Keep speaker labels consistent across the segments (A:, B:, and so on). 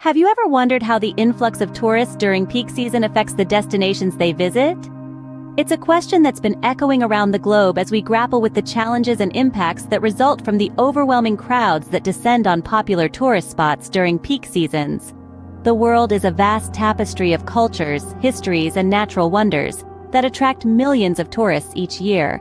A: Have you ever wondered how the influx of tourists during peak season affects the destinations they visit? It's a question that's been echoing around the globe as we grapple with the challenges and impacts that result from the overwhelming crowds that descend on popular tourist spots during peak seasons. The world is a vast tapestry of cultures, histories, and natural wonders that attract millions of tourists each year.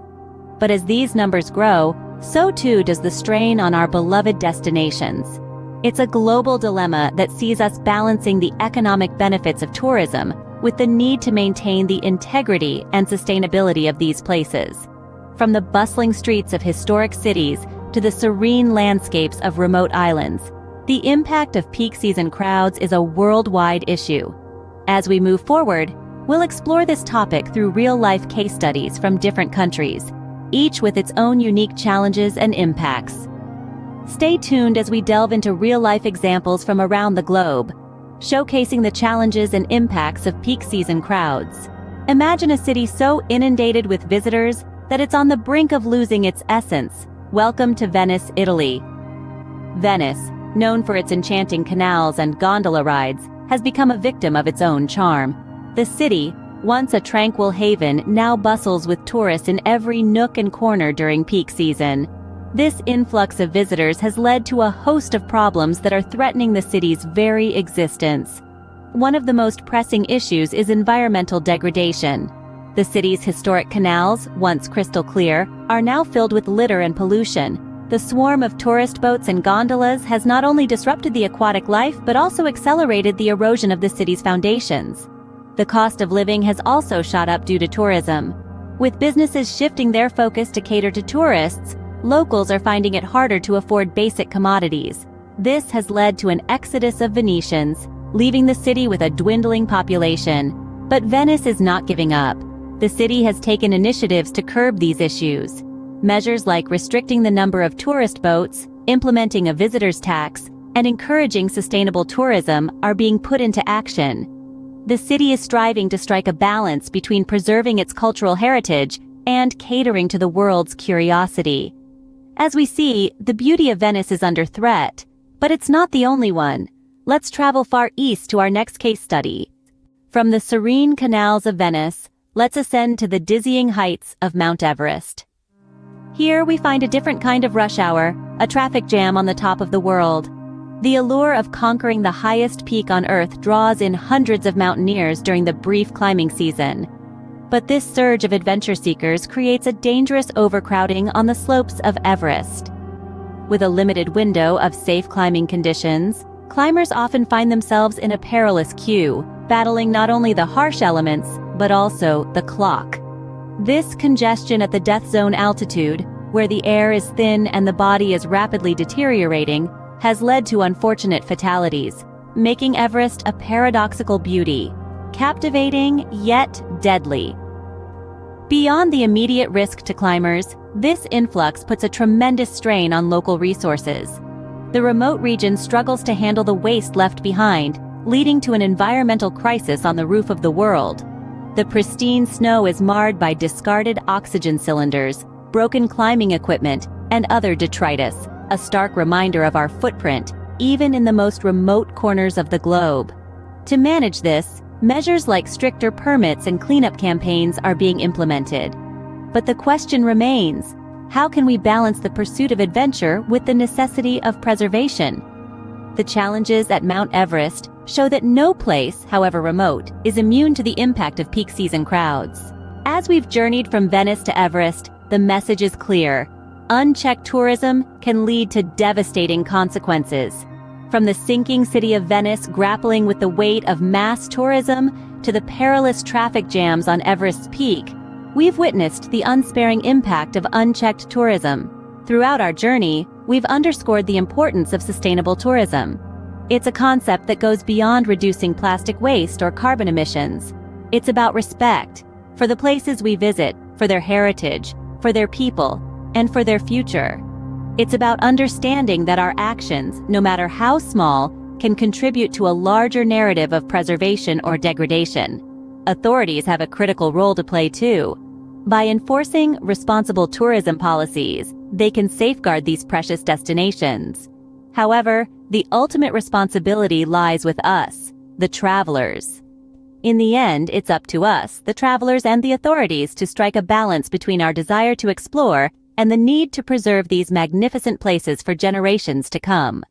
A: But as these numbers grow, so too does the strain on our beloved destinations. It's a global dilemma that sees us balancing the economic benefits of tourism with the need to maintain the integrity and sustainability of these places. From the bustling streets of historic cities to the serene landscapes of remote islands, the impact of peak season crowds is a worldwide issue. As we move forward, we'll explore this topic through real-life case studies from different countries, each with its own unique challenges and impacts. Stay tuned as we delve into real-life examples from around the globe, showcasing the challenges and impacts of peak season crowds. Imagine a city so inundated with visitors that it's on the brink of losing its essence. Welcome to Venice, Italy. Venice, known for its enchanting canals and gondola rides, has become a victim of its own charm. The city, once a tranquil haven, now bustles with tourists in every nook and corner during peak season. This influx of visitors has led to a host of problems that are threatening the city's very existence. One of the most pressing issues is environmental degradation. The city's historic canals, once crystal clear, are now filled with litter and pollution. The swarm of tourist boats and gondolas has not only disrupted the aquatic life but also accelerated the erosion of the city's foundations. The cost of living has also shot up due to tourism. With businesses shifting their focus to cater to tourists, locals are finding it harder to afford basic commodities. This has led to an exodus of Venetians, leaving the city with a dwindling population. But Venice is not giving up. The city has taken initiatives to curb these issues. Measures like restricting the number of tourist boats, implementing a visitor's tax, and encouraging sustainable tourism are being put into action. The city is striving to strike a balance between preserving its cultural heritage and catering to the world's curiosity. As we see, the beauty of Venice is under threat, but it's not the only one. Let's travel far east to our next case study. From the serene canals of Venice, let's ascend to the dizzying heights of Mount Everest. Here we find a different kind of rush hour, a traffic jam on the top of the world. The allure of conquering the highest peak on Earth draws in hundreds of mountaineers during the brief climbing season. But this surge of adventure seekers creates a dangerous overcrowding on the slopes of Everest. With a limited window of safe climbing conditions, climbers often find themselves in a perilous queue, battling not only the harsh elements, but also the clock. This congestion at the death zone altitude, where the air is thin and the body is rapidly deteriorating, has led to unfortunate fatalities, making Everest a paradoxical beauty, captivating yet deadly. Beyond the immediate risk to climbers, this influx puts a tremendous strain on local resources. The remote region struggles to handle the waste left behind, leading to an environmental crisis on the roof of the world. The pristine snow is marred by discarded oxygen cylinders, broken climbing equipment, and other detritus, a stark reminder of our footprint, even in the most remote corners of the globe. To manage this, measures like stricter permits and cleanup campaigns are being implemented. But the question remains, how can we balance the pursuit of adventure with the necessity of preservation? The challenges at Mount Everest show that no place, however remote, is immune to the impact of peak season crowds. As we've journeyed from Venice to Everest, the message is clear. Unchecked tourism can lead to devastating consequences. From the sinking city of Venice grappling with the weight of mass tourism to the perilous traffic jams on Everest's peak, we've witnessed the unsparing impact of unchecked tourism. Throughout our journey, we've underscored the importance of sustainable tourism. It's a concept that goes beyond reducing plastic waste or carbon emissions. It's about respect for the places we visit, for their heritage, for their people, and for their future. It's about understanding that our actions, no matter how small, can contribute to a larger narrative of preservation or degradation. Authorities have a critical role to play too. By enforcing responsible tourism policies, they can safeguard these precious destinations. However, the ultimate responsibility lies with us, the travelers. In the end, it's up to us, the travelers and the authorities, to strike a balance between our desire to explore and the need to preserve these magnificent places for generations to come.